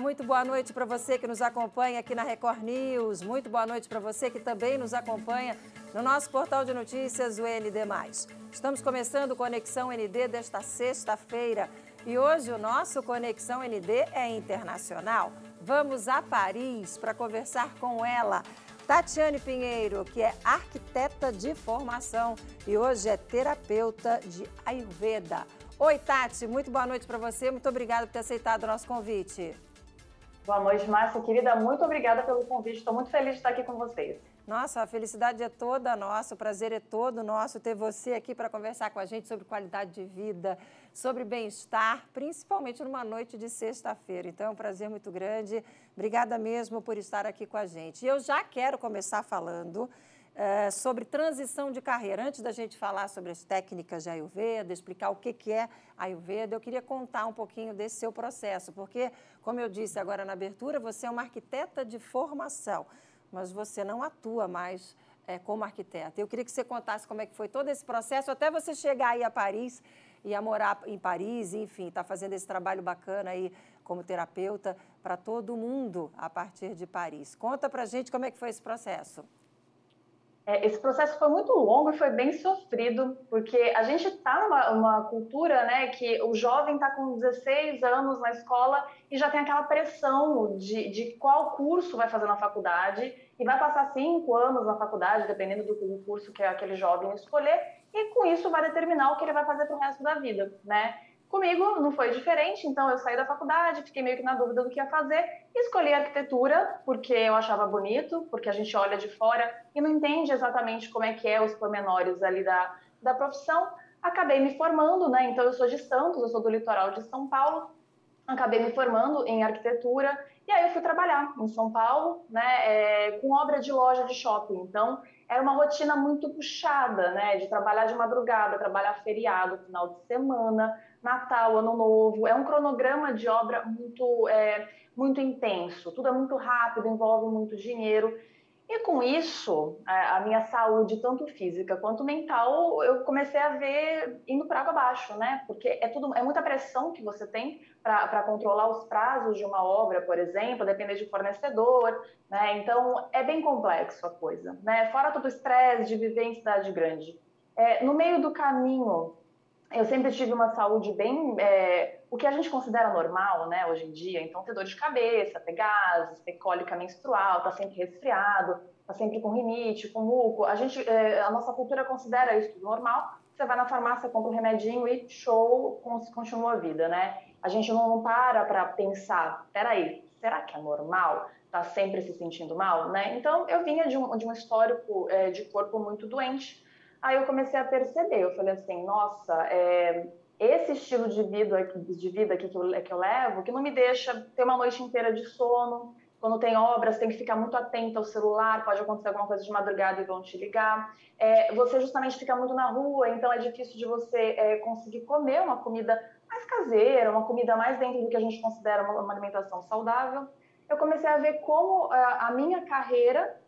muito boa noite para você que nos acompanha aqui na Record News. Muito boa noite para você que também nos acompanha no nosso portal de notícias, o ND+. Estamos começando o Conexão ND desta sexta-feira e hoje o nosso Conexão ND é internacional. Vamos a Paris para conversar com ela, Tatiane Pinheiro, que é arquiteta de formação e hoje é terapeuta de Ayurveda. Oi, Tati, muito boa noite para você. Muito obrigada por ter aceitado o nosso convite. Boa noite, Márcia, querida. Muito obrigada pelo convite. Estou muito feliz de estar aqui com vocês. Nossa, a felicidade é toda nossa, o prazer é todo nosso ter você aqui para conversar com a gente sobre qualidade de vida, sobre bem-estar, principalmente numa noite de sexta-feira. Então, é um prazer muito grande. Obrigada mesmo por estar aqui com a gente. E eu já quero começar falando sobre transição de carreira. Antes da gente falar sobre as técnicas de Ayurveda, explicar o que é Ayurveda, eu queria contar um pouquinho desse seu processo, porque, como eu disse agora na abertura, você é uma arquiteta de formação, mas você não atua mais como arquiteta. Eu queria que você contasse como é que foi todo esse processo, até você chegar aí a Paris e a morar em Paris, enfim, está fazendo esse trabalho bacana aí como terapeuta para todo mundo a partir de Paris. Conta pra gente como é que foi esse processo. Esse processo foi muito longo e foi bem sofrido, porque a gente está numa cultura, né, que o jovem está com 16 anos na escola e já tem aquela pressão de qual curso vai fazer na faculdade e vai passar 5 anos na faculdade, dependendo do curso que aquele jovem escolher, e com isso vai determinar o que ele vai fazer para o resto da vida, né? Comigo não foi diferente, então eu saí da faculdade, fiquei meio que na dúvida do que ia fazer, escolhi arquitetura porque eu achava bonito, porque a gente olha de fora e não entende exatamente como é que é os pormenores ali da profissão. Acabei me formando, né? Então eu sou de Santos, eu sou do litoral de São Paulo, acabei me formando em arquitetura e aí eu fui trabalhar em São Paulo, né, com obra de loja de shopping. Então era uma rotina muito puxada, né, de trabalhar de madrugada, trabalhar feriado, final de semana, Natal, Ano Novo. É um cronograma de obra muito intenso. Tudo é muito rápido, envolve muito dinheiro. E com isso, a minha saúde, tanto física quanto mental, eu comecei a ver indo para água abaixo, né? Porque é muita pressão que você tem para controlar os prazos de uma obra, por exemplo, depender de fornecedor, né? Então, é bem complexo a coisa, né? Fora todo o estresse de viver em cidade grande. No meio do caminho, eu sempre tive uma saúde bem, o que a gente considera normal, né, hoje em dia. Então, ter dor de cabeça, ter gases, ter cólica menstrual, tá sempre resfriado, tá sempre com rinite, com muco. A nossa cultura considera isso tudo normal. Você vai na farmácia, compra um remedinho e show, continua a vida, né? A gente não para pensar, peraí, será que é normal? Tá sempre se sentindo mal, né? Então, eu vinha de um histórico de corpo muito doente. Aí eu comecei a perceber, eu falei assim, nossa, esse estilo de vida aqui que eu levo, que não me deixa ter uma noite inteira de sono. Quando tem obras, tem que ficar muito atenta ao celular, pode acontecer alguma coisa de madrugada e vão te ligar. Você justamente fica muito na rua, então é difícil de você conseguir comer uma comida mais caseira, uma comida mais dentro do que a gente considera uma alimentação saudável. Eu comecei a ver como a minha carreira,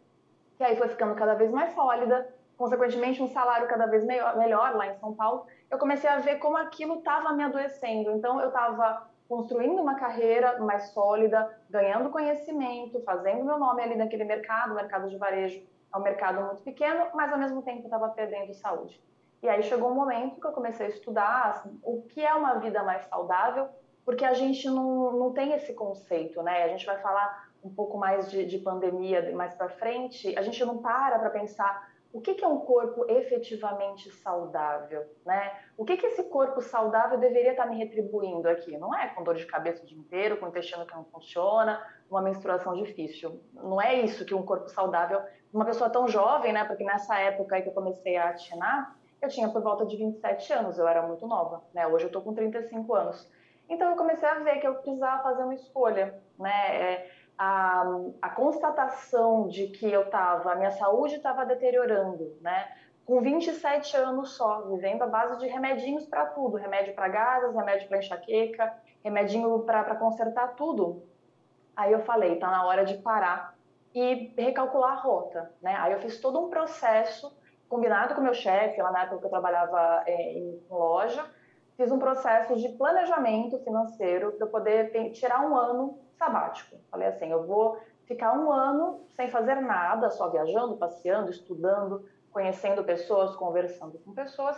que aí foi ficando cada vez mais sólida, consequentemente um salário cada vez melhor lá em São Paulo, eu comecei a ver como aquilo estava me adoecendo. Então eu estava construindo uma carreira mais sólida, ganhando conhecimento, fazendo meu nome ali naquele mercado, o mercado de varejo é um mercado muito pequeno, mas ao mesmo tempo estava perdendo saúde. E aí chegou um momento que eu comecei a estudar assim, o que é uma vida mais saudável, porque a gente não tem esse conceito, né? A gente vai falar um pouco mais de pandemia mais para frente, a gente não para pensar o que é um corpo efetivamente saudável, né? O que esse corpo saudável deveria estar me retribuindo aqui? Não é com dor de cabeça o dia inteiro, com o intestino que não funciona, uma menstruação difícil. Não é isso que um corpo saudável, uma pessoa tão jovem, né? Porque nessa época aí que eu comecei a atinar, eu tinha por volta de 27 anos, eu era muito nova, né? Hoje eu tô com 35 anos. Então eu comecei a ver que eu precisava fazer uma escolha, né? A constatação de que a minha saúde estava deteriorando, né? Com 27 anos só, vivendo à base de remedinhos para tudo, remédio para gases, remédio para enxaqueca, remedinho para consertar tudo. Aí eu falei, tá na hora de parar e recalcular a rota, né? Aí eu fiz todo um processo combinado com o meu chefe, lá na época que eu trabalhava em loja, fiz um processo de planejamento financeiro para poder tirar um ano sabático. Falei assim, eu vou ficar um ano sem fazer nada, só viajando, passeando, estudando, conhecendo pessoas, conversando com pessoas,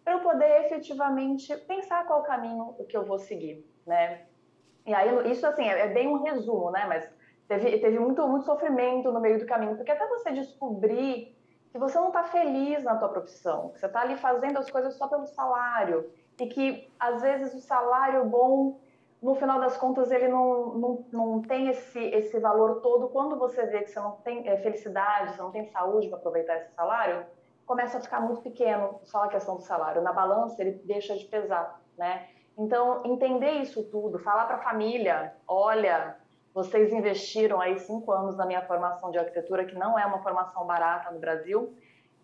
para eu poder efetivamente pensar qual caminho que eu vou seguir, né? E aí, isso assim, é bem um resumo, né? Mas teve muito sofrimento no meio do caminho, porque até você descobrir que você não está feliz na tua profissão, que você está ali fazendo as coisas só pelo salário, e que, às vezes, o salário bom, no final das contas, ele não tem esse valor todo. Quando você vê que você não tem felicidade, você não tem saúde para aproveitar esse salário, começa a ficar muito pequeno só a questão do salário. Na balança, ele deixa de pesar, né? Então, entender isso tudo, falar para a família, olha, vocês investiram aí 5 anos na minha formação de arquitetura, que não é uma formação barata no Brasil,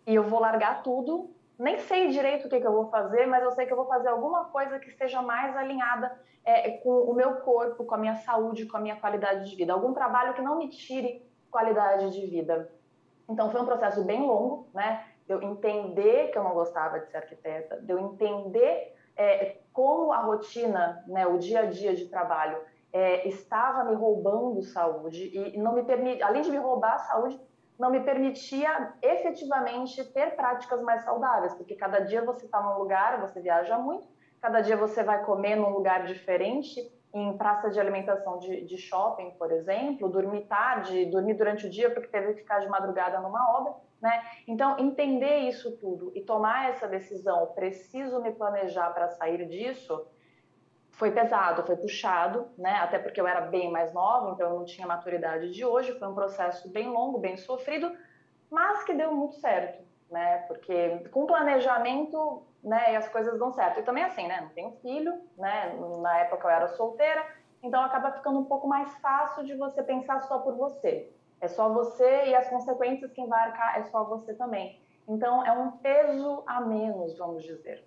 e eu vou largar tudo. Nem sei direito o que eu vou fazer, mas eu sei que eu vou fazer alguma coisa que esteja mais alinhada com o meu corpo, com a minha saúde, com a minha qualidade de vida. Algum trabalho que não me tire qualidade de vida. Então, foi um processo bem longo, né? De eu entender que eu não gostava de ser arquiteta, de eu entender como a rotina, né, o dia a dia de trabalho estava me roubando saúde e não me permite, além de me roubar a saúde, não me permitia efetivamente ter práticas mais saudáveis, porque cada dia você está num lugar, você viaja muito, cada dia você vai comer num lugar diferente, em praça de alimentação de shopping, por exemplo, dormir tarde, dormir durante o dia porque teve que ficar de madrugada numa obra, né? Então, entender isso tudo e tomar essa decisão, preciso me planejar para sair disso, foi pesado, foi puxado, né? Até porque eu era bem mais nova, então eu não tinha a maturidade de hoje, foi um processo bem longo, bem sofrido, mas que deu muito certo, né? Porque com planejamento, né, as coisas dão certo. E também assim, né, não tenho filho, né? Na época eu era solteira, então acaba ficando um pouco mais fácil de você pensar só por você. É só você e as consequências quem vai arcar é só você também. Então é um peso a menos, vamos dizer.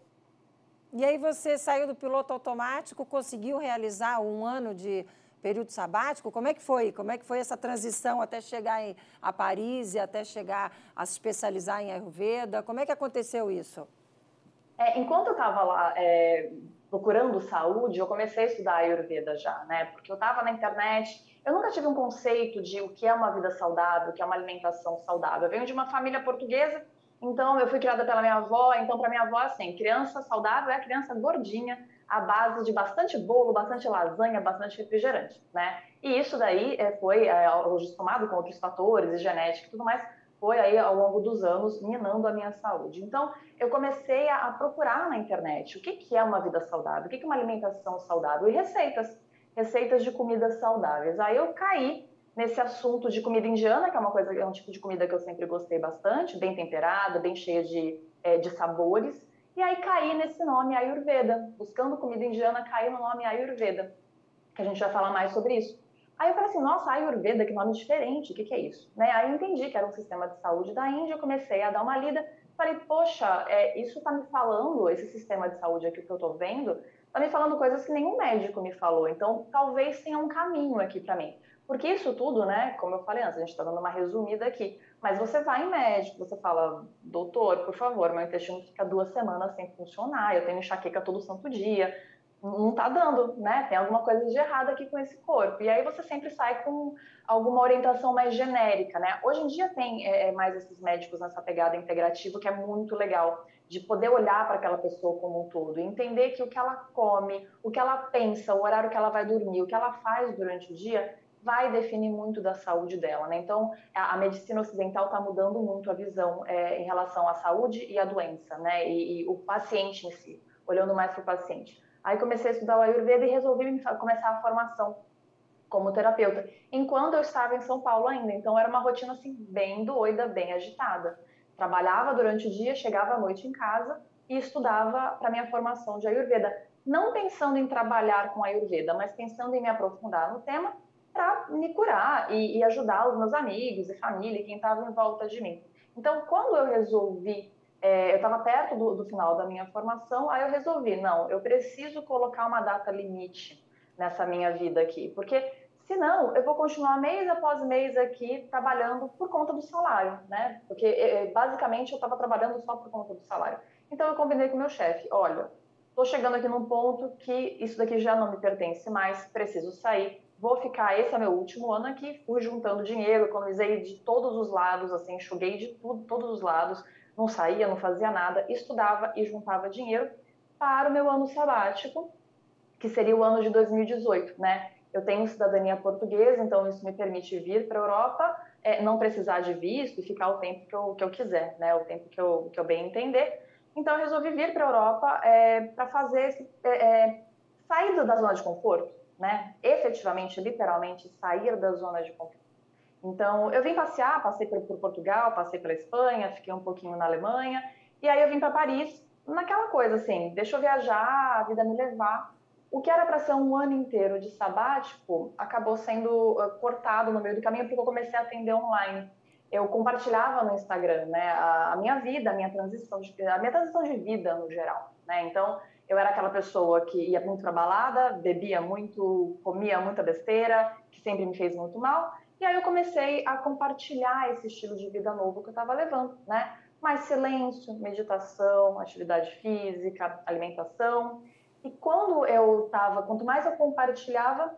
E aí você saiu do piloto automático, conseguiu realizar um ano de período sabático? Como é que foi? Como é que foi essa transição até chegar a Paris e até chegar a se especializar em Ayurveda? Como é que aconteceu isso? Enquanto eu estava lá procurando saúde, eu comecei a estudar Ayurveda já, né? Porque eu estava na internet, eu nunca tive um conceito de o que é uma vida saudável, o que é uma alimentação saudável. Eu venho de uma família portuguesa, então eu fui criada pela minha avó, então para minha avó, assim, criança saudável é a criança gordinha, à base de bastante bolo, bastante lasanha, bastante refrigerante, né? E isso daí foi, somado com outros fatores, e genética e tudo mais, foi aí ao longo dos anos minando a minha saúde. Então, eu comecei a procurar na internet o que é uma vida saudável, o que é uma alimentação saudável e receitas de comidas saudáveis. Aí eu caí nesse assunto de comida indiana, que é um tipo de comida que eu sempre gostei bastante, bem temperada, bem cheia de sabores. E aí caí nesse nome Ayurveda, buscando comida indiana, caí no nome Ayurveda, que a gente vai falar mais sobre isso. Aí eu falei assim, nossa, Ayurveda, que nome diferente, o que é isso? Né? Aí eu entendi que era um sistema de saúde da Índia, eu comecei a dar uma lida, falei, poxa, isso está me falando, esse sistema de saúde aqui que eu estou vendo, está me falando coisas que nenhum médico me falou, então talvez tenha um caminho aqui para mim. Porque isso tudo, né, como eu falei antes, a gente está dando uma resumida aqui, mas você vai em médico, você fala, doutor, por favor, meu intestino fica 2 semanas sem funcionar, eu tenho enxaqueca todo santo dia, não tá dando, né? Tem alguma coisa de errado aqui com esse corpo. E aí você sempre sai com alguma orientação mais genérica, né? Hoje em dia tem mais esses médicos nessa pegada integrativa, que é muito legal, de poder olhar para aquela pessoa como um todo, e entender que o que ela come, o que ela pensa, o horário que ela vai dormir, o que ela faz durante o dia, vai definir muito da saúde dela, né? Então, a medicina ocidental está mudando muito a visão em relação à saúde e à doença, né? E o paciente em si, olhando mais para o paciente. Aí comecei a estudar o Ayurveda e resolvi começar a formação como terapeuta, enquanto eu estava em São Paulo ainda. Então era uma rotina assim bem doida, bem agitada. Trabalhava durante o dia, chegava à noite em casa e estudava para minha formação de Ayurveda, não pensando em trabalhar com Ayurveda, mas pensando em me aprofundar no tema para me curar e ajudar os meus amigos e família, quem estava em volta de mim. Então, quando eu resolvi eu estava perto do final da minha formação, aí eu resolvi, não, eu preciso colocar uma data limite nessa minha vida aqui, porque senão eu vou continuar mês após mês aqui trabalhando por conta do salário, né? Porque basicamente eu estava trabalhando só por conta do salário. Então eu combinei com o meu chefe, olha, estou chegando aqui num ponto que isso daqui já não me pertence mais, preciso sair, vou ficar, esse é meu último ano aqui, fui juntando dinheiro, economizei de todos os lados, assim, enxuguei de tudo, todos os lados, não saía, não fazia nada, estudava e juntava dinheiro para o meu ano sabático, que seria o ano de 2018, né? Eu tenho cidadania portuguesa, então isso me permite vir para a Europa, não precisar de visto e ficar o tempo que eu quiser, né? O tempo que eu bem entender. Então eu resolvi vir para a Europa para fazer sair da zona de conforto, né? Efetivamente, literalmente, sair da zona de conforto. Então, eu vim passear, passei por Portugal, passei pela Espanha, fiquei um pouquinho na Alemanha, e aí eu vim para Paris, naquela coisa assim, deixa eu viajar, a vida me levar. O que era para ser um ano inteiro de sabático acabou sendo cortado no meio do caminho porque eu comecei a atender online. Eu compartilhava no Instagram, né, a minha vida, a minha transição de vida no geral, né? Então, eu era aquela pessoa que ia muito pra balada, bebia muito, comia muita besteira, que sempre me fez muito mal. E aí eu comecei a compartilhar esse estilo de vida novo que eu estava levando, né? Mais silêncio, meditação, atividade física, alimentação. E quanto mais eu compartilhava,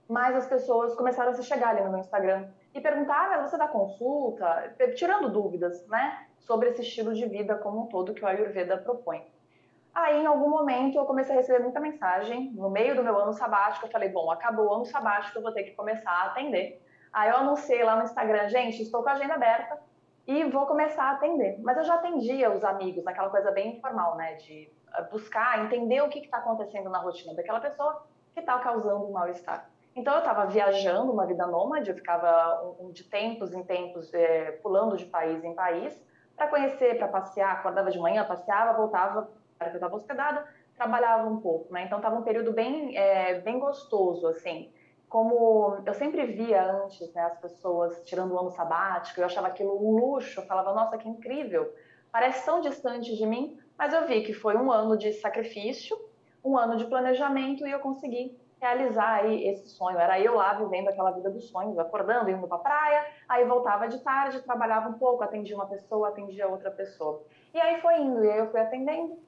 mais as pessoas começaram a se chegar ali no meu Instagram e perguntar, mas você dá consulta? Tirando dúvidas, né? Sobre esse estilo de vida como um todo que o Ayurveda propõe. Aí, em algum momento, eu comecei a receber muita mensagem. No meio do meu ano sabático, eu falei, bom, acabou o ano sabático, eu vou ter que começar a atender. Aí eu anunciei lá no Instagram, gente, estou com a agenda aberta e vou começar a atender. Mas eu já atendia os amigos, naquela coisa bem informal, né? De buscar, entender o que está acontecendo na rotina daquela pessoa que está causando um mal-estar. Então, eu estava viajando uma vida nômade, eu ficava de tempos em tempos pulando de país em país para conhecer, para passear, acordava de manhã, passeava, voltava que eu estava hospedada, trabalhava um pouco, né? Então estava um período bem gostoso, assim. Como eu sempre via antes, né, as pessoas tirando o ano sabático, eu achava aquilo um luxo, eu falava, nossa, que incrível, parece tão distante de mim, mas eu vi que foi um ano de sacrifício, um ano de planejamento e eu consegui realizar aí esse sonho. Era eu lá vivendo aquela vida dos sonhos, acordando, indo para a praia, aí voltava de tarde, trabalhava um pouco, atendia uma pessoa, atendia outra pessoa. E aí foi indo, e aí eu fui atendendo,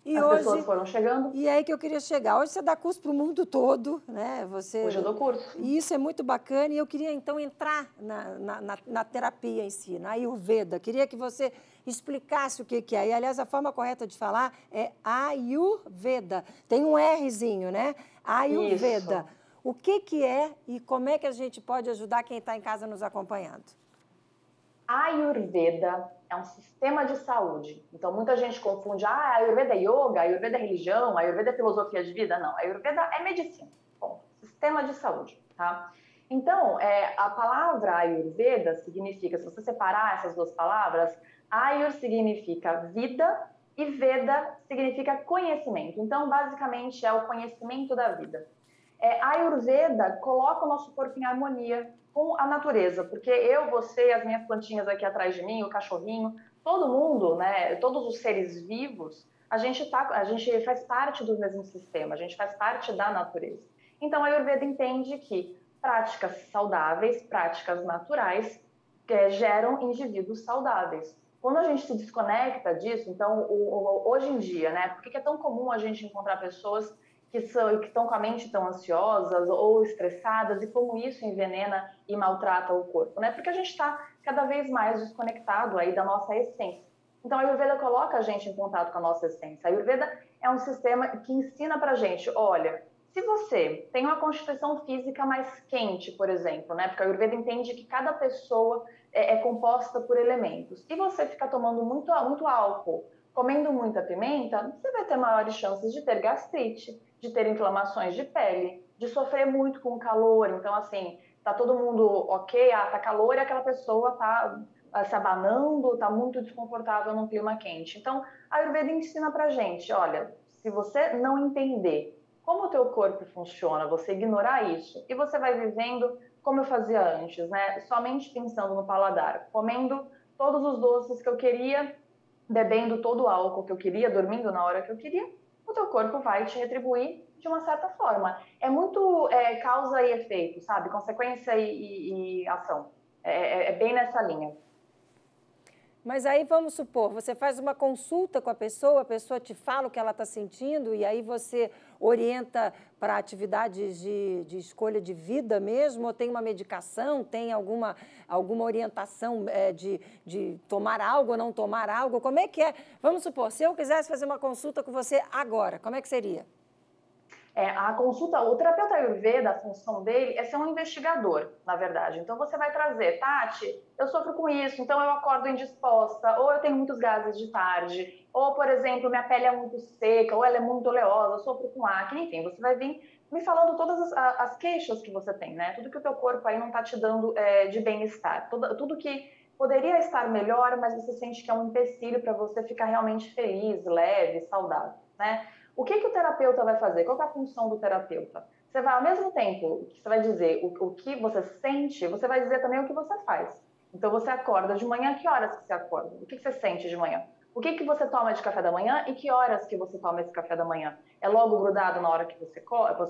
E as pessoas hoje, foram chegando. e é aí que eu queria chegar. Hoje você dá curso para o mundo todo, né? Hoje eu dou curso. E isso é muito bacana. E eu queria, então, entrar na terapia em si, na Ayurveda. Queria que você explicasse o que é. E, aliás, a forma correta de falar é Ayurveda. Tem um Rzinho, né? Ayurveda. Isso. O que é e como é que a gente pode ajudar quem está em casa nos acompanhando? Ayurveda é um sistema de saúde. Então, muita gente confunde, Ayurveda é yoga, Ayurveda é religião, Ayurveda é filosofia de vida. Não, Ayurveda é medicina. Bom, sistema de saúde, tá? Então, a palavra Ayurveda significa, se você separar essas duas palavras, Ayur significa vida e Veda significa conhecimento. Então, basicamente, é o conhecimento da vida. A Ayurveda coloca o nosso corpo em harmonia com a natureza, porque eu, você, as minhas plantinhas aqui atrás de mim, o cachorrinho, todo mundo, né, todos os seres vivos, a gente faz parte do mesmo sistema, a gente faz parte da natureza. Então, a Ayurveda entende que práticas saudáveis, práticas naturais, geram indivíduos saudáveis. Quando a gente se desconecta disso, então, hoje em dia, né, por que é tão comum a gente encontrar pessoas que estão com a mente tão ansiosas ou estressadas e como isso envenena e maltrata o corpo, né? Porque a gente está cada vez mais desconectado aí da nossa essência. Então a Ayurveda coloca a gente em contato com a nossa essência. A Ayurveda é um sistema que ensina pra gente, olha, se você tem uma constituição física mais quente, por exemplo, né? Porque a Ayurveda entende que cada pessoa é composta por elementos. E você fica tomando muito álcool, comendo muita pimenta, você vai ter maiores chances de ter gastrite, de ter inflamações de pele, de sofrer muito com o calor. Então, assim, tá todo mundo ok, tá calor e aquela pessoa tá se abanando, tá muito desconfortável num clima quente. Então, a Ayurveda ensina pra gente, olha, se você não entender como o teu corpo funciona, você ignorar isso, e você vai vivendo como eu fazia antes, né? Somente pensando no paladar, comendo todos os doces que eu queria, bebendo todo o álcool que eu queria, dormindo na hora que eu queria, o teu corpo vai te retribuir de uma certa forma. É muito causa e efeito, sabe? Consequência e ação. É bem nessa linha. Mas aí vamos supor, você faz uma consulta com a pessoa te fala o que ela está sentindo e aí você orienta para atividades de escolha de vida mesmo? Ou tem uma medicação, tem alguma orientação de tomar algo ou não tomar algo? Como é que é? Vamos supor, se eu quisesse fazer uma consulta com você agora, como é que seria? A consulta, o terapeuta Ayurveda, a função dele é ser um investigador, na verdade. Então você vai trazer, Tati, eu sofro com isso, então eu acordo indisposta, ou eu tenho muitos gases de tarde, ou, por exemplo, minha pele é muito seca, ou ela é muito oleosa, eu sofro com acne, enfim, você vai vir me falando todas as queixas que você tem, né? Tudo que o teu corpo aí não tá te dando de bem-estar, tudo que poderia estar melhor, mas você sente que é um empecilho para você ficar realmente feliz, leve, saudável, né? O que o terapeuta vai fazer? Qual é a função do terapeuta? Você vai, ao mesmo tempo que você vai dizer o que você sente, você vai dizer também o que você faz. Então, você acorda de manhã, que horas que você acorda? O que você sente de manhã? O que você toma de café da manhã e que horas que você toma esse café da manhã? É logo grudado na hora que você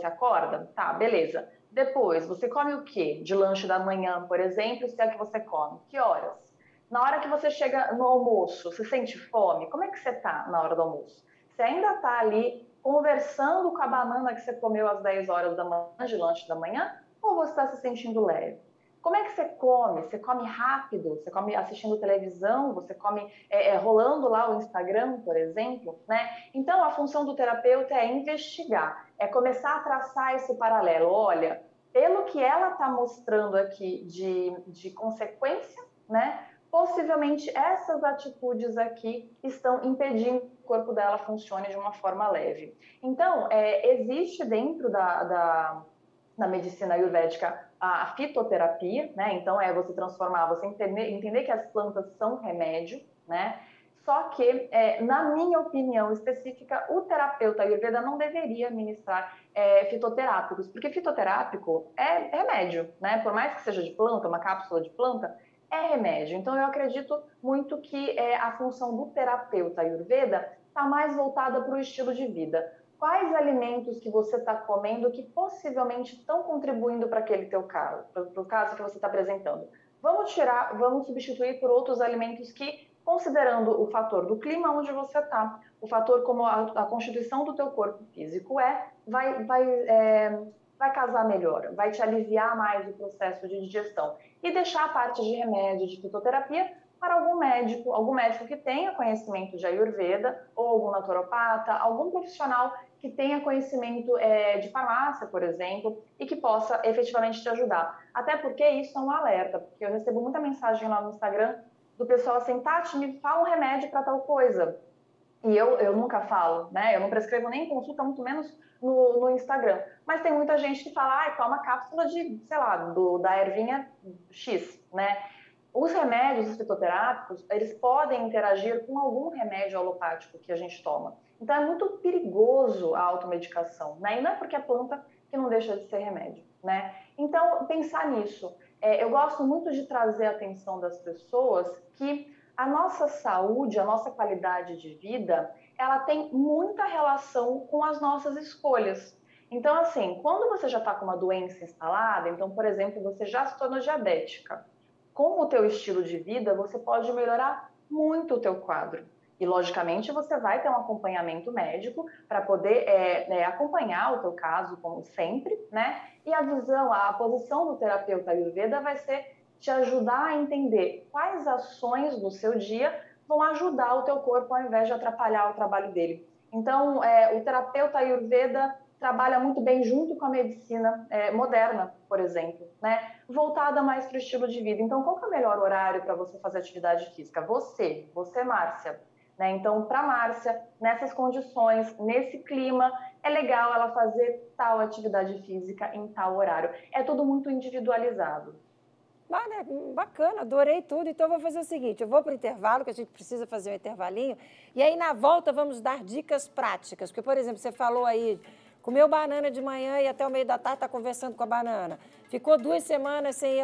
acorda? Tá, beleza. Depois, você come o quê? De lanche da manhã, por exemplo, se é que você come. Que horas? Na hora que você chega no almoço, você sente fome? Como é que você tá na hora do almoço? Você ainda está ali conversando com a banana que você comeu às 10 horas da manhã, de lanche da manhã, ou você está se sentindo leve? Como é que você come? Você come rápido? Você come assistindo televisão? Você come rolando lá o Instagram, por exemplo? Né? Então, a função do terapeuta é investigar, é começar a traçar esse paralelo. Olha, pelo que ela está mostrando aqui de consequência, né? Possivelmente essas atitudes aqui estão impedindo que o corpo dela funcione de uma forma leve. Então, existe dentro da medicina ayurvédica a fitoterapia, né? Então, você transformar, você entender que as plantas são remédio, né? Só que, na minha opinião específica, o terapeuta ayurveda não deveria ministrar fitoterápicos, porque fitoterápico é remédio, né? Por mais que seja de planta, uma cápsula de planta, é remédio. Então, eu acredito muito que a função do terapeuta ayurveda está mais voltada para o estilo de vida. Quais alimentos que você está comendo que possivelmente estão contribuindo para aquele teu caso, para o caso que você está apresentando? Vamos substituir por outros alimentos que, considerando o fator do clima onde você está, o fator como a constituição do teu corpo físico vai casar melhor, vai te aliviar mais o processo de digestão e deixar a parte de remédio, de fitoterapia para algum médico que tenha conhecimento de Ayurveda ou algum naturopata, algum profissional que tenha conhecimento de farmácia, por exemplo, e que possa efetivamente te ajudar. Até porque isso é um alerta, porque eu recebo muita mensagem lá no Instagram do pessoal assim, Tati, me fala um remédio para tal coisa. E eu nunca falo, né? Eu não prescrevo nem consulta, muito menos no Instagram. Mas tem muita gente que fala, toma cápsula de, sei lá, da ervinha X, né? Os remédios fitoterápicos, eles podem interagir com algum remédio alopático que a gente toma. Então, é muito perigoso a automedicação, né? E não é porque é planta que não deixa de ser remédio, né? Então, pensar nisso. Eu gosto muito de trazer a atenção das pessoas que a nossa saúde, a nossa qualidade de vida, ela tem muita relação com as nossas escolhas. Então, assim, quando você já está com uma doença instalada, então, por exemplo, você já se tornou diabética, com o teu estilo de vida, você pode melhorar muito o teu quadro. E, logicamente, você vai ter um acompanhamento médico para poder acompanhar o teu caso, como sempre, né? E a posição do terapeuta Ayurveda vai ser te ajudar a entender quais ações do seu dia vão ajudar o teu corpo ao invés de atrapalhar o trabalho dele. Então, o terapeuta Ayurveda trabalha muito bem junto com a medicina moderna, por exemplo, né? Voltada mais para o estilo de vida. Então, qual que é o melhor horário para você fazer atividade física? Você, Márcia. Né? Então, para Márcia, nessas condições, nesse clima, é legal ela fazer tal atividade física em tal horário. É tudo muito individualizado. Bacana, adorei tudo. Então, eu vou fazer o seguinte, eu vou para o intervalo, que a gente precisa fazer um intervalinho, e aí, na volta, vamos dar dicas práticas. Porque, por exemplo, você falou aí, comeu banana de manhã e até o meio da tarde está conversando com a banana. Ficou 2 semanas sem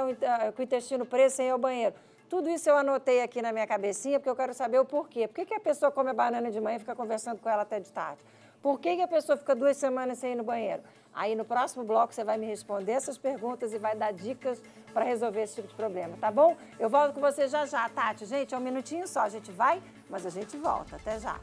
com o intestino preso, sem ir ao banheiro. Tudo isso eu anotei aqui na minha cabecinha, porque eu quero saber o porquê. Por que a pessoa come a banana de manhã e fica conversando com ela até de tarde? Por que a pessoa fica 2 semanas sem ir no banheiro? Aí no próximo bloco você vai me responder essas perguntas e vai dar dicas para resolver esse tipo de problema, tá bom? Eu volto com você já já, Tati. Gente, é um minutinho só, a gente vai, mas a gente volta. Até já.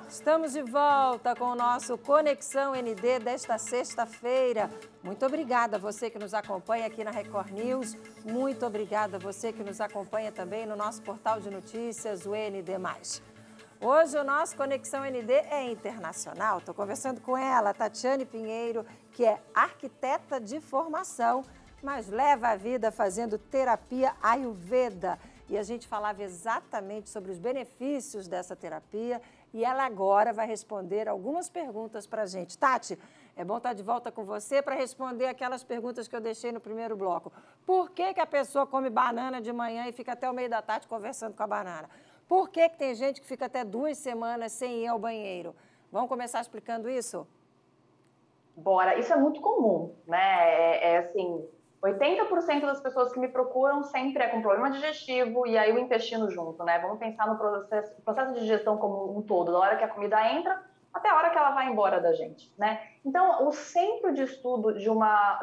Estamos de volta com o nosso Conexão ND desta sexta-feira. Muito obrigada a você que nos acompanha aqui na Record News. Muito obrigada a você que nos acompanha também no nosso portal de notícias, o ND+. Hoje o nosso Conexão ND é internacional. Estou conversando com ela, Tatiane Pinheiro, que é arquiteta de formação, mas leva a vida fazendo terapia Ayurveda. E a gente falava exatamente sobre os benefícios dessa terapia e ela agora vai responder algumas perguntas para a gente. Tati, é bom estar de volta com você para responder aquelas perguntas que eu deixei no primeiro bloco. Por que a pessoa come banana de manhã e fica até o meio da tarde conversando com a banana? Por que tem gente que fica até 2 semanas sem ir ao banheiro? Vamos começar explicando isso? Bora, isso é muito comum, né? Assim, 80% das pessoas que me procuram sempre é com problema digestivo e aí o intestino junto, né? Vamos pensar no processo de digestão como um todo, da hora que a comida entra até a hora que ela vai embora da gente, né? Então, o centro de estudo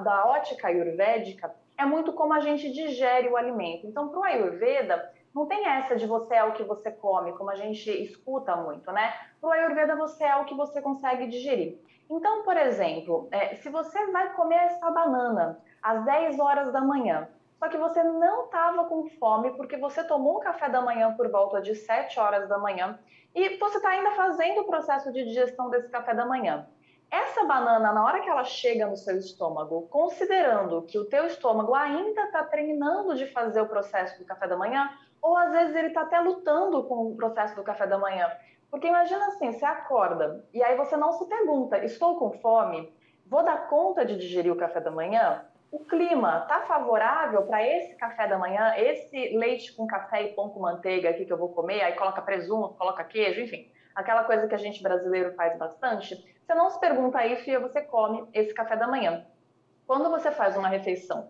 da ótica ayurvédica é muito como a gente digere o alimento. Então, para o Ayurveda, não tem essa de você é o que você come, como a gente escuta muito, né? Para o Ayurveda, você é o que você consegue digerir. Então, por exemplo, se você vai comer essa banana às 10 horas da manhã, só que você não estava com fome porque você tomou um café da manhã por volta de 7 horas da manhã e você está ainda fazendo o processo de digestão desse café da manhã. Essa banana, na hora que ela chega no seu estômago, considerando que o teu estômago ainda está treinando de fazer o processo do café da manhã, ou às vezes ele está até lutando com o processo do café da manhã. Porque imagina assim, você acorda e aí você não se pergunta, estou com fome? Vou dar conta de digerir o café da manhã? O clima está favorável para esse café da manhã, esse leite com café e pão com manteiga aqui que eu vou comer, aí coloca presunto, coloca queijo, enfim, aquela coisa que a gente brasileiro faz bastante. Você não se pergunta isso e você come esse café da manhã. Quando você faz uma refeição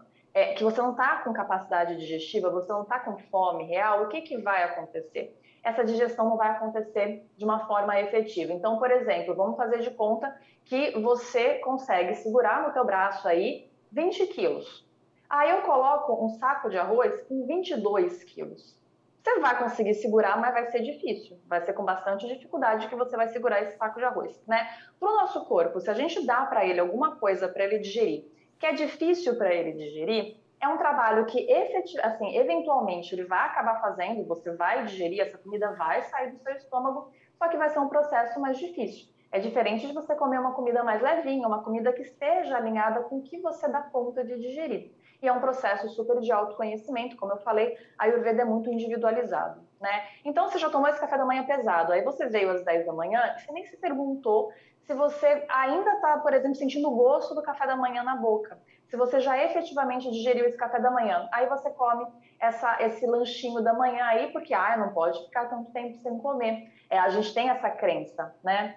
que você não está com capacidade digestiva, você não está com fome real, o que vai acontecer? Essa digestão não vai acontecer de uma forma efetiva. Então, por exemplo, vamos fazer de conta que você consegue segurar no teu braço aí 20 quilos. Aí eu coloco um saco de arroz com 22 quilos. Você vai conseguir segurar, mas vai ser difícil. Vai ser com bastante dificuldade que você vai segurar esse saco de arroz, né? Para o nosso corpo, se a gente dá para ele alguma coisa para ele digerir, que é difícil para ele digerir, é um trabalho que eventualmente ele vai acabar fazendo, você vai digerir, essa comida vai sair do seu estômago, só que vai ser um processo mais difícil. É diferente de você comer uma comida mais levinha, uma comida que esteja alinhada com o que você dá conta de digerir. E é um processo super de autoconhecimento, como eu falei, a Ayurveda é muito individualizado, né? Então, você já tomou esse café da manhã pesado, aí você veio às 10 da manhã, você nem se perguntou se você ainda está, por exemplo, sentindo o gosto do café da manhã na boca, se você já efetivamente digeriu esse café da manhã, aí você come esse lanchinho da manhã aí, porque não pode ficar tanto tempo sem comer. A gente tem essa crença, né?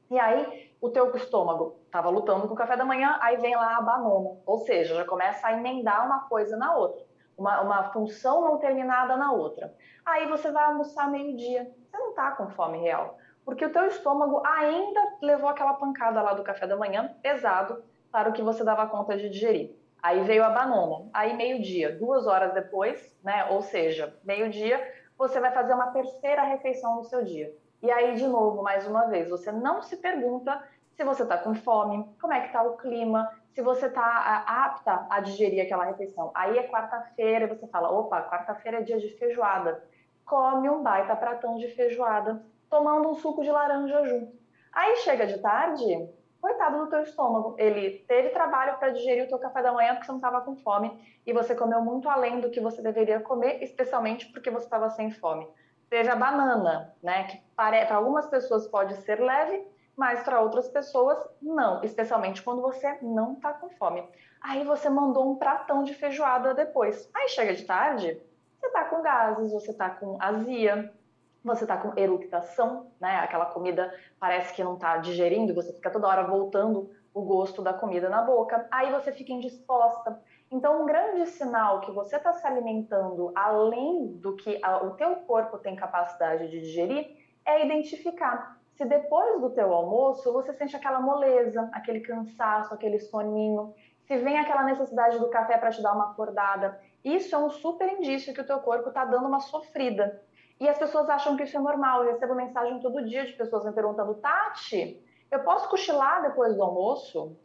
E aí, o teu estômago estava lutando com o café da manhã, aí vem lá a banana. Ou seja, já começa a emendar uma coisa na outra. Uma função não terminada na outra. Aí você vai almoçar meio-dia. Você não está com fome real. Porque o teu estômago ainda levou aquela pancada lá do café da manhã, pesado, para o que você dava conta de digerir. Aí veio a banana. Aí meio-dia, 2 horas depois, né? Ou seja, meio-dia, você vai fazer uma terceira refeição no seu dia. E aí, de novo, mais uma vez, você não se pergunta se você está com fome, como é que está o clima, se você está apta a digerir aquela refeição. Aí é quarta-feira e você fala, opa, quarta-feira é dia de feijoada. Come um baita pratão de feijoada, tomando um suco de laranja junto. Aí chega de tarde, coitado do teu estômago. Ele teve trabalho para digerir o teu café da manhã porque você não estava com fome e você comeu muito além do que você deveria comer, especialmente porque você estava sem fome. Seja a banana, né, que para algumas pessoas pode ser leve, mas para outras pessoas, não, especialmente quando você não está com fome. Aí você mandou um pratão de feijoada depois. Aí chega de tarde, você está com gases, você está com azia, você está com eructação, né? Aquela comida parece que não está digerindo, você fica toda hora voltando o gosto da comida na boca. Aí você fica indisposta. Então, um grande sinal que você está se alimentando além do que o teu corpo tem capacidade de digerir é identificar se depois do teu almoço você sente aquela moleza, aquele cansaço, aquele soninho, se vem aquela necessidade do café para te dar uma acordada. Isso é um super indício que o teu corpo está dando uma sofrida. E as pessoas acham que isso é normal. Eu recebo mensagem todo dia de pessoas me perguntando: Tati, eu posso cochilar depois do almoço?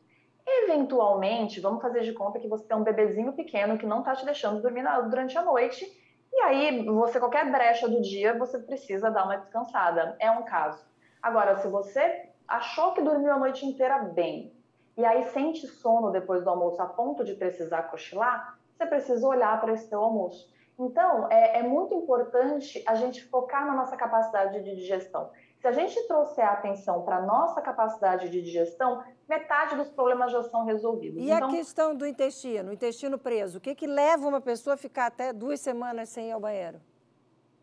Eventualmente, vamos fazer de conta que você tem um bebezinho pequeno que não está te deixando dormir durante a noite, e aí qualquer brecha do dia, você precisa dar uma descansada. É um caso. Agora, se você achou que dormiu a noite inteira bem, e aí sente sono depois do almoço a ponto de precisar cochilar, você precisa olhar para esse seu almoço. Então, é muito importante a gente focar na nossa capacidade de digestão. Se a gente trouxer a atenção para a nossa capacidade de digestão, metade dos problemas já são resolvidos. E então, a questão do intestino, o intestino preso, o que leva uma pessoa a ficar até 2 semanas sem ir ao banheiro?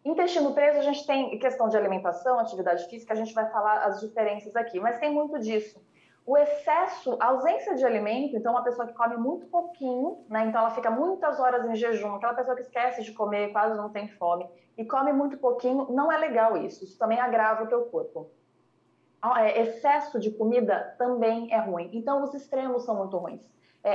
Intestino preso, a gente tem questão de alimentação, atividade física, a gente vai falar as diferenças aqui, mas tem muito disso. O excesso, a ausência de alimento, então uma pessoa que come muito pouquinho, né? Então ela fica muitas horas em jejum, aquela pessoa que esquece de comer, quase não tem fome, e come muito pouquinho, não é legal isso. Isso também agrava o teu corpo. Excesso de comida também é ruim. Então os extremos são muito ruins.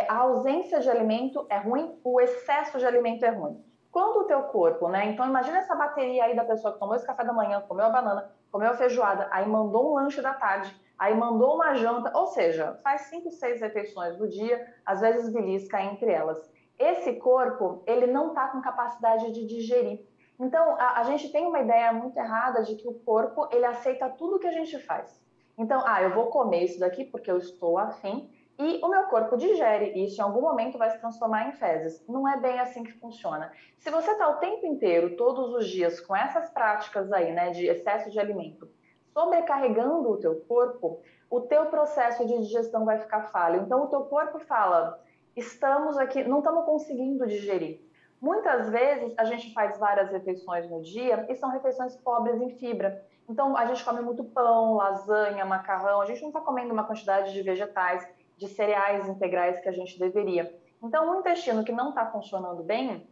A ausência de alimento é ruim, o excesso de alimento é ruim. Quando o teu corpo, né? Então imagina essa bateria aí da pessoa que tomou esse café da manhã, comeu a banana, comeu a feijoada, aí mandou um lanche da tarde, aí mandou uma janta, ou seja, faz 5, 6 refeições do dia, às vezes belisca entre elas. Esse corpo, ele não está com capacidade de digerir. Então, a gente tem uma ideia muito errada de que o corpo, ele aceita tudo que a gente faz. Então, eu vou comer isso daqui porque eu estou afim, e o meu corpo digere, e isso em algum momento vai se transformar em fezes. Não é bem assim que funciona. Se você está o tempo inteiro, todos os dias, com essas práticas aí, né, de excesso de alimento, sobrecarregando o teu corpo, o teu processo de digestão vai ficar falho. Então, o teu corpo fala, estamos aqui, não estamos conseguindo digerir. Muitas vezes, a gente faz várias refeições no dia e são refeições pobres em fibra. Então, a gente come muito pão, lasanha, macarrão, a gente não está comendo uma quantidade de vegetais, de cereais integrais que a gente deveria. Então, o intestino que não está funcionando bem,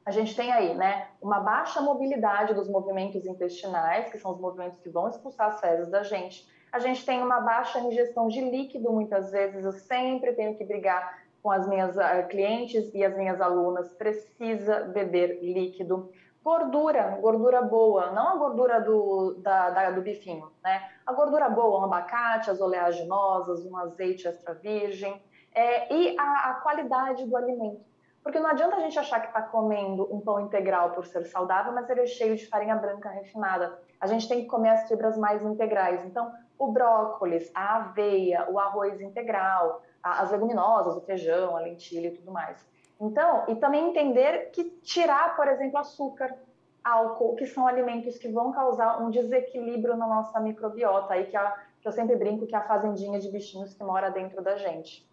a gente tem aí, né, uma baixa mobilidade dos movimentos intestinais, que são os movimentos que vão expulsar as fezes da gente. A gente tem uma baixa ingestão de líquido, muitas vezes eu sempre tenho que brigar com as minhas clientes e as minhas alunas, precisa beber líquido. Gordura boa, não a gordura do bifinho, né? A gordura boa, um abacate, as oleaginosas, um azeite extra virgem, e a qualidade do alimento. Porque não adianta a gente achar que está comendo um pão integral por ser saudável, mas ele é cheio de farinha branca refinada. A gente tem que comer as fibras mais integrais. Então, o brócolis, a aveia, o arroz integral, as leguminosas, o feijão, a lentilha e tudo mais. Então, e também entender que tirar, por exemplo, açúcar, álcool, que são alimentos que vão causar um desequilíbrio na nossa microbiota, aí que eu sempre brinco que é a fazendinha de bichinhos que mora dentro da gente.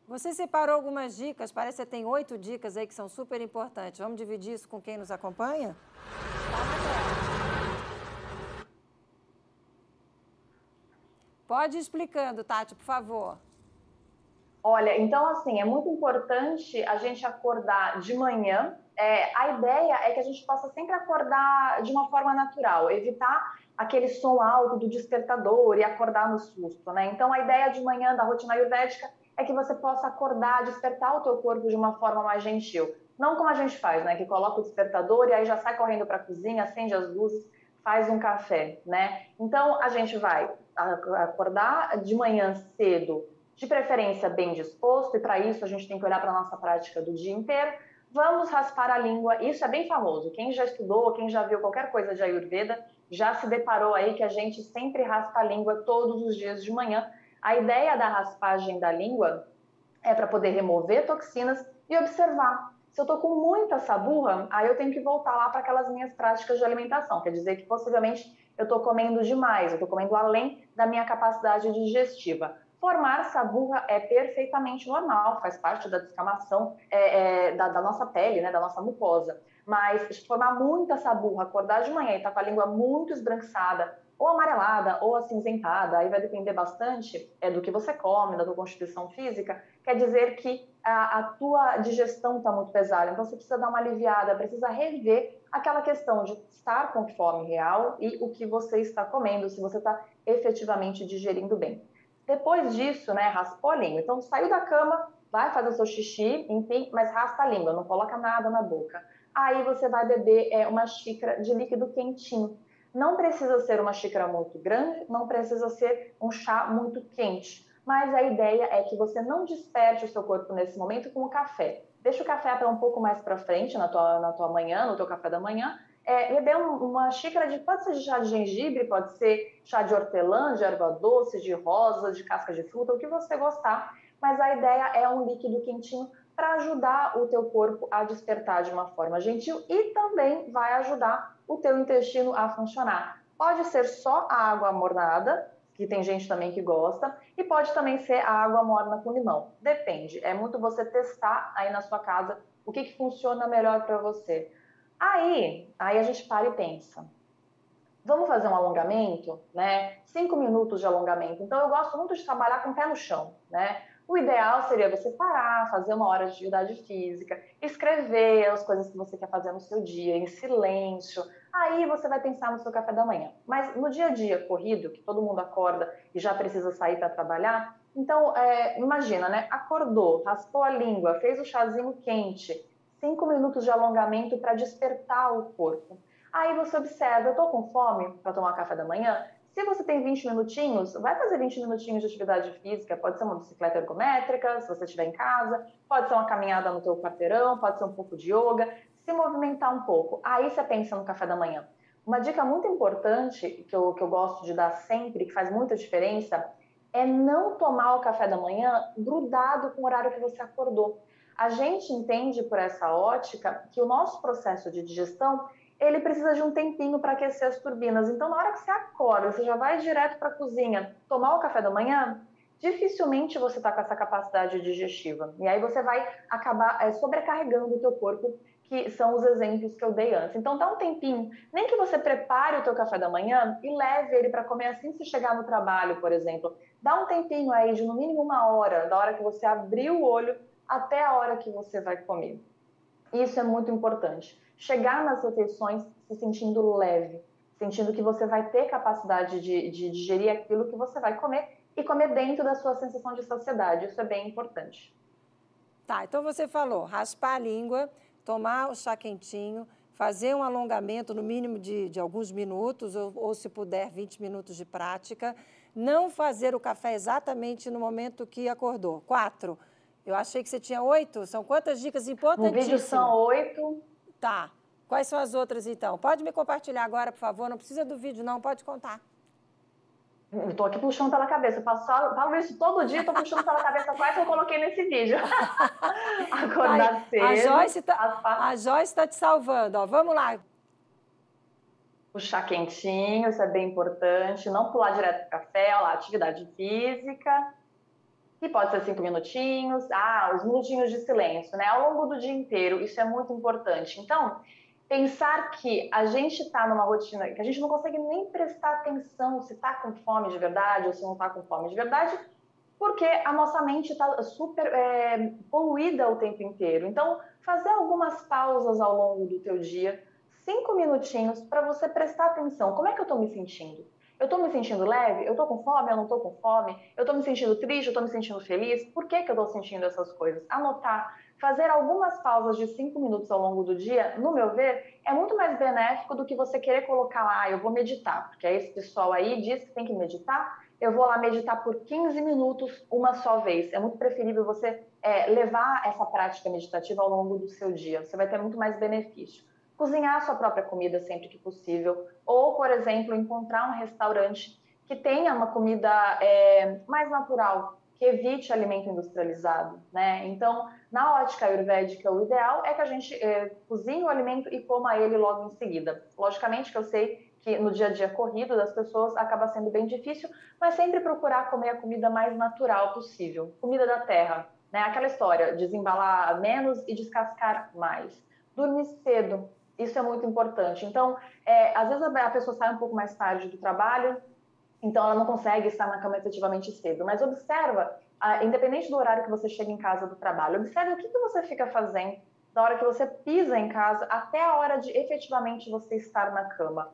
Você separou algumas dicas, parece que você tem 8 dicas aí que são super importantes. Vamos dividir isso com quem nos acompanha? Pode ir explicando, Tati, por favor. Olha, então assim, é muito importante a gente acordar de manhã. A ideia é que a gente possa sempre acordar de uma forma natural, evitar aquele som alto do despertador e acordar no susto, né? Então a ideia de manhã da rotina ayurvédica é que você possa acordar, despertar o teu corpo de uma forma mais gentil. Não como a gente faz, né? Que coloca o despertador e aí já sai correndo para a cozinha, acende as luzes, faz um café, né? Então a gente vai acordar de manhã cedo, de preferência bem disposto, e para isso a gente tem que olhar para a nossa prática do dia inteiro. Vamos raspar a língua, isso é bem famoso. Quem já estudou, quem já viu qualquer coisa de Ayurveda, já se deparou aí que a gente sempre raspa a língua todos os dias de manhã. A ideia da raspagem da língua é para poder remover toxinas e observar Se eu tô com muita saburra, aí eu tenho que voltar lá para aquelas minhas práticas de alimentação. Quer dizer que possivelmente eu tô comendo demais, eu tô comendo além da minha capacidade digestiva. Formar saburra é perfeitamente normal, faz parte da descamação da nossa pele, né, da nossa mucosa. Mas formar muita saburra, acordar de manhã e estar com a língua muito esbranquiçada, ou amarelada, ou acinzentada, aí vai depender bastante do que você come, da tua constituição física, quer dizer que a tua digestão está muito pesada, então você precisa dar uma aliviada, precisa rever aquela questão de estar com fome real e o que você está comendo, se você está efetivamente digerindo bem. Depois disso, né, raspou a língua. Então, saiu da cama, vai fazer o seu xixi, enfim, mas raspa a língua, não coloca nada na boca. Aí você vai beber uma xícara de líquido quentinho. Não precisa ser uma xícara muito grande, não precisa ser um chá muito quente. Mas a ideia é que você não desperte o seu corpo nesse momento com o café. Deixa o café para um pouco mais para frente, na tua manhã, no teu café da manhã. Beber uma xícara pode ser de chá de gengibre, pode ser chá de hortelã, de erva doce, de rosa, de casca de fruta, o que você gostar. Mas a ideia é um líquido quentinho para ajudar o teu corpo a despertar de uma forma gentil e também vai ajudar o teu intestino a funcionar. Pode ser só a água mornada, que tem gente também que gosta, e pode também ser a água morna com limão. Depende, é muito você testar aí na sua casa o que funciona melhor para você. Aí a gente para e pensa. Vamos fazer um alongamento, né? 5 minutos de alongamento. Então, eu gosto muito de trabalhar com o pé no chão, né? O ideal seria você parar, fazer uma hora de atividade física, escrever as coisas que você quer fazer no seu dia, em silêncio. Aí você vai pensar no seu café da manhã. Mas no dia a dia corrido, que todo mundo acorda e já precisa sair para trabalhar, então, imagina, né? Acordou, raspou a língua, fez o chazinho quente, 5 minutos de alongamento para despertar o corpo. Aí você observa, eu estou com fome para tomar café da manhã? Se você tem 20 minutinhos, vai fazer 20 minutinhos de atividade física, pode ser uma bicicleta ergométrica, se você estiver em casa, pode ser uma caminhada no teu quarteirão, pode ser um pouco de yoga, se movimentar um pouco. Aí você pensa no café da manhã. Uma dica muito importante que eu gosto de dar sempre, que faz muita diferença, é não tomar o café da manhã grudado com o horário que você acordou. A gente entende por essa ótica que o nosso processo de digestão ele precisa de um tempinho para aquecer as turbinas. Então, na hora que você acorda, você já vai direto para a cozinha tomar o café da manhã, dificilmente você está com essa capacidade digestiva. E aí você vai acabar sobrecarregando o teu corpo, que são os exemplos que eu dei antes. Então, dá um tempinho. Nem que você prepare o teu café da manhã e leve ele para comer assim que você chegar no trabalho, por exemplo. Dá um tempinho aí de no mínimo 1 hora, da hora que você abrir o olho até a hora que você vai comer. Isso é muito importante. Chegar nas refeições se sentindo leve, sentindo que você vai ter capacidade de digerir aquilo que você vai comer e comer dentro da sua sensação de saciedade. Isso é bem importante. Tá, então você falou raspar a língua, tomar o chá quentinho, fazer um alongamento no mínimo de alguns minutos, ou se puder, 20 minutos de prática. Não fazer o café exatamente no momento que acordou. 4. Eu achei que você tinha 8. São quantas dicas importantíssimas? No vídeo são 8. Tá. Quais são as outras, então? Pode me compartilhar agora, por favor. Não precisa do vídeo, não. Pode contar. Eu tô aqui puxando pela cabeça. Eu falo isso todo dia, tô puxando pela cabeça quase que eu coloquei nesse vídeo. Acordar cedo. A Joyce está te salvando. Ó, vamos lá. O chá quentinho, isso é bem importante. Não pular direto pro café. Olha lá, atividade física. Que pode ser 5 minutinhos. Os minutinhos de silêncio, né? Ao longo do dia inteiro, isso é muito importante. Então, pensar que a gente está numa rotina que a gente não consegue nem prestar atenção se está com fome de verdade ou se não está com fome de verdade, porque a nossa mente está super poluída o tempo inteiro. Então, fazer algumas pausas ao longo do teu dia, 5 minutinhos, para você prestar atenção. Como é que eu estou me sentindo? Eu estou me sentindo leve? Eu estou com fome? Eu não estou com fome? Eu estou me sentindo triste? Eu estou me sentindo feliz? Por que eu estou sentindo essas coisas? Anotar, fazer algumas pausas de 5 minutos ao longo do dia, no meu ver, é muito mais benéfico do que você querer colocar lá, eu vou meditar, porque esse pessoal aí diz que tem que meditar, eu vou lá meditar por 15 minutos uma só vez. É muito preferível você levar essa prática meditativa ao longo do seu dia, você vai ter muito mais benefício. Cozinhar a sua própria comida sempre que possível, ou, por exemplo, encontrar um restaurante que tenha uma comida mais natural, que evite alimento industrializado, né? Então, na ótica ayurvédica, o ideal é que a gente cozinhe o alimento e coma ele logo em seguida. Logicamente que eu sei que no dia a dia corrido das pessoas acaba sendo bem difícil, mas sempre procurar comer a comida mais natural possível, comida da terra, né? Aquela história, desembalar menos e descascar mais. Dormir cedo, isso é muito importante. Então, às vezes a pessoa sai um pouco mais tarde do trabalho, então ela não consegue estar na cama efetivamente cedo. Mas observa, independente do horário que você chega em casa do trabalho, observe o que você fica fazendo da hora que você pisa em casa até a hora de efetivamente você estar na cama.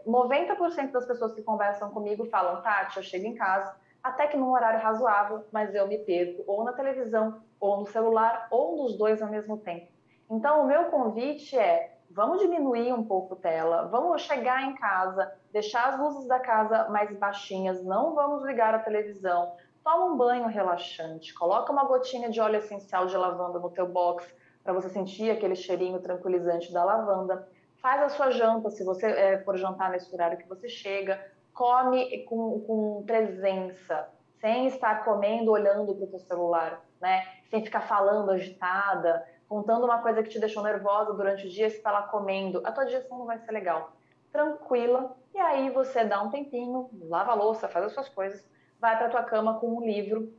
90% das pessoas que conversam comigo falam, Tati, eu chego em casa até que num horário razoável, mas eu me perco ou na televisão, ou no celular, ou nos dois ao mesmo tempo. Então, o meu convite é, vamos diminuir um pouco a tela, vamos chegar em casa, deixar as luzes da casa mais baixinhas, não vamos ligar a televisão, toma um banho relaxante, coloca uma gotinha de óleo essencial de lavanda no teu box para você sentir aquele cheirinho tranquilizante da lavanda, faz a sua janta, se você for jantar nesse horário que você chega, come com presença, sem estar comendo olhando para o teu celular, né? Sem ficar falando agitada, contando uma coisa que te deixou nervosa durante o dia, você está lá comendo, a tua digestão não vai ser legal. Tranquila, e aí você dá um tempinho, lava a louça, faz as suas coisas, vai para tua cama com um livro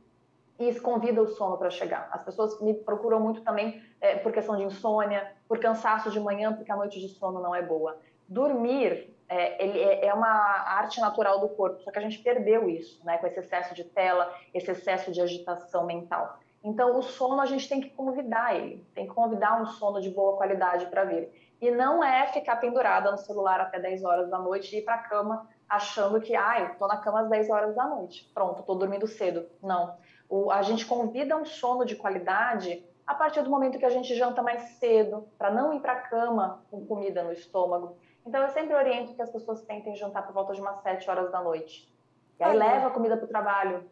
e convida o sono para chegar. As pessoas me procuram muito também por questão de insônia, por cansaço de manhã, porque a noite de sono não é boa. Dormir é uma arte natural do corpo, só que a gente perdeu isso, né? Com esse excesso de tela, esse excesso de agitação mental. Então, o sono a gente tem que convidar ele, tem que convidar um sono de boa qualidade para vir. E não é ficar pendurada no celular até 10 horas da noite e ir para a cama achando que, estou na cama às 10 horas da noite, pronto, estou dormindo cedo. Não. A gente convida um sono de qualidade a partir do momento que a gente janta mais cedo, para não ir para a cama com comida no estômago. Então, eu sempre oriento que as pessoas tentem jantar por volta de umas 7 horas da noite. E aí leva a comida para o trabalho.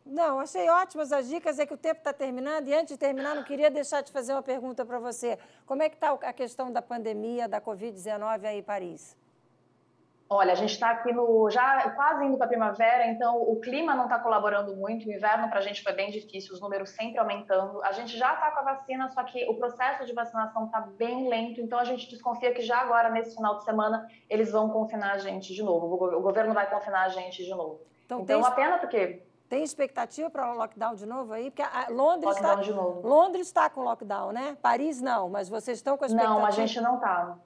Não, achei ótimas as dicas, é que o tempo está terminando, e antes de terminar, não queria deixar de fazer uma pergunta para você. Como é que está a questão da pandemia, da Covid-19 aí em Paris? Olha, a gente está aqui já quase indo para a primavera, então o clima não está colaborando muito, o inverno para a gente foi bem difícil, os números sempre aumentando. A gente já está com a vacina, só que o processo de vacinação está bem lento, então a gente desconfia que já agora, nesse final de semana, eles vão confinar a gente de novo, o governo vai confinar a gente de novo. Então uma pena porque... Tem expectativa para o lockdown de novo aí? Porque Londres está com lockdown, né? Paris não, mas vocês estão com a expectativa? Não, a gente não está.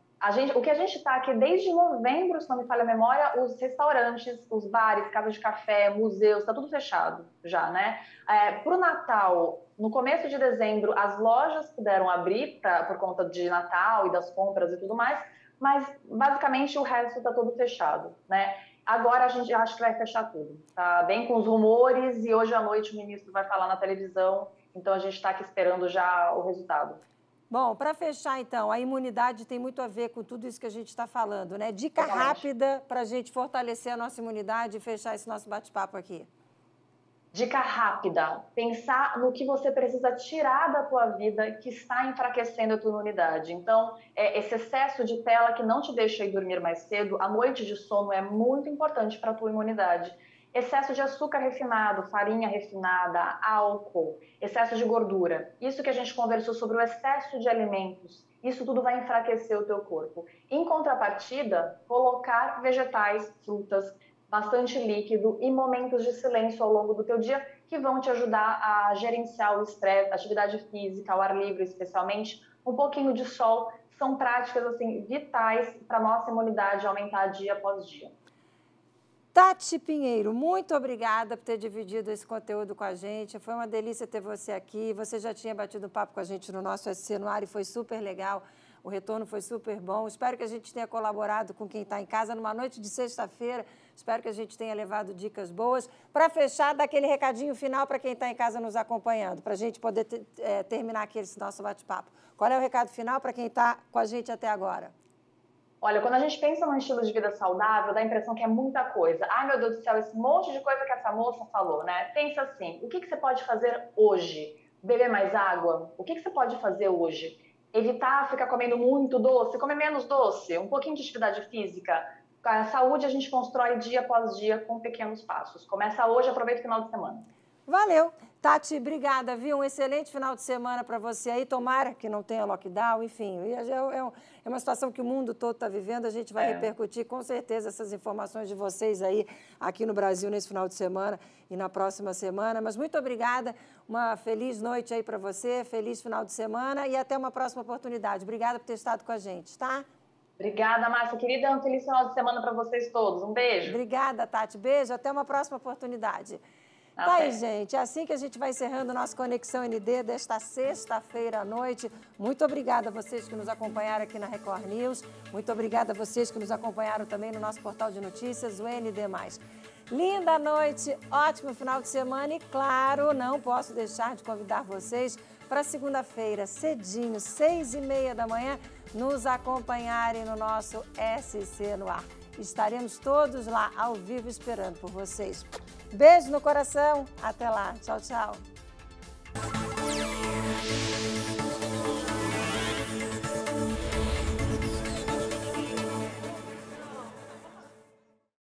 O que a gente está aqui desde novembro, se não me falha a memória, os restaurantes, os bares, casas de café, museus, está tudo fechado já, né? Para o Natal, no começo de dezembro, as lojas puderam abrir por conta de Natal e das compras e tudo mais, mas basicamente o resto está todo fechado, né? Agora a gente acha que vai fechar tudo, tá bem com os rumores e hoje à noite o ministro vai falar na televisão, então a gente está aqui esperando já o resultado. Bom, para fechar então, a imunidade tem muito a ver com tudo isso que a gente está falando, né? Dica rápida para a gente fortalecer a nossa imunidade e fechar esse nosso bate-papo aqui. Dica rápida, pensar no que você precisa tirar da tua vida que está enfraquecendo a tua imunidade. Então, esse excesso de tela que não te deixa ir dormir mais cedo, a noite de sono é muito importante para a tua imunidade. Excesso de açúcar refinado, farinha refinada, álcool, excesso de gordura. Isso que a gente conversou sobre o excesso de alimentos, isso tudo vai enfraquecer o teu corpo. Em contrapartida, colocar vegetais, frutas, bastante líquido e momentos de silêncio ao longo do teu dia que vão te ajudar a gerenciar o estresse, atividade física, ao ar livre especialmente, um pouquinho de sol, são práticas assim vitais para a nossa imunidade aumentar dia após dia. Tati Pinheiro, muito obrigada por ter dividido esse conteúdo com a gente. Foi uma delícia ter você aqui. Você já tinha batido papo com a gente no nosso SC no ar e foi super legal. O retorno foi super bom. Espero que a gente tenha colaborado com quem está em casa numa noite de sexta-feira. Espero que a gente tenha levado dicas boas. Para fechar, dá aquele recadinho final para quem está em casa nos acompanhando, para a gente poder terminar aqui esse nosso bate-papo. Qual é o recado final para quem está com a gente até agora? Olha, quando a gente pensa num estilo de vida saudável, dá a impressão que é muita coisa. Ai, meu Deus do céu, esse monte de coisa que essa moça falou, né? Pensa assim, o que você pode fazer hoje? Beber mais água? O que você pode fazer hoje? Evitar ficar comendo muito doce, comer menos doce, um pouquinho de atividade física. A saúde a gente constrói dia após dia com pequenos passos. Começa hoje, aproveita o final de semana. Valeu. Tati, obrigada, viu? Um excelente final de semana para você aí. Tomara que não tenha lockdown, enfim. É uma situação que o mundo todo está vivendo. A gente vai repercutir com certeza essas informações de vocês aí aqui no Brasil nesse final de semana e na próxima semana. Mas muito obrigada. Uma feliz noite aí para você, feliz final de semana e até uma próxima oportunidade. Obrigada por ter estado com a gente, tá? Obrigada, Márcia, querida. Um feliz final de semana para vocês todos. Um beijo. Obrigada, Tati. Beijo. Até uma próxima oportunidade. Tá aí, gente. É assim que a gente vai encerrando nossa Conexão ND desta sexta-feira à noite. Muito obrigada a vocês que nos acompanharam aqui na Record News. Muito obrigada a vocês que nos acompanharam também no nosso portal de notícias, o ND+. Linda noite, ótimo final de semana e, claro, não posso deixar de convidar vocês para segunda-feira, cedinho, 6h30 da manhã, nos acompanharem no nosso SC no Ar. Estaremos todos lá, ao vivo, esperando por vocês. Beijo no coração. Até lá. Tchau, tchau.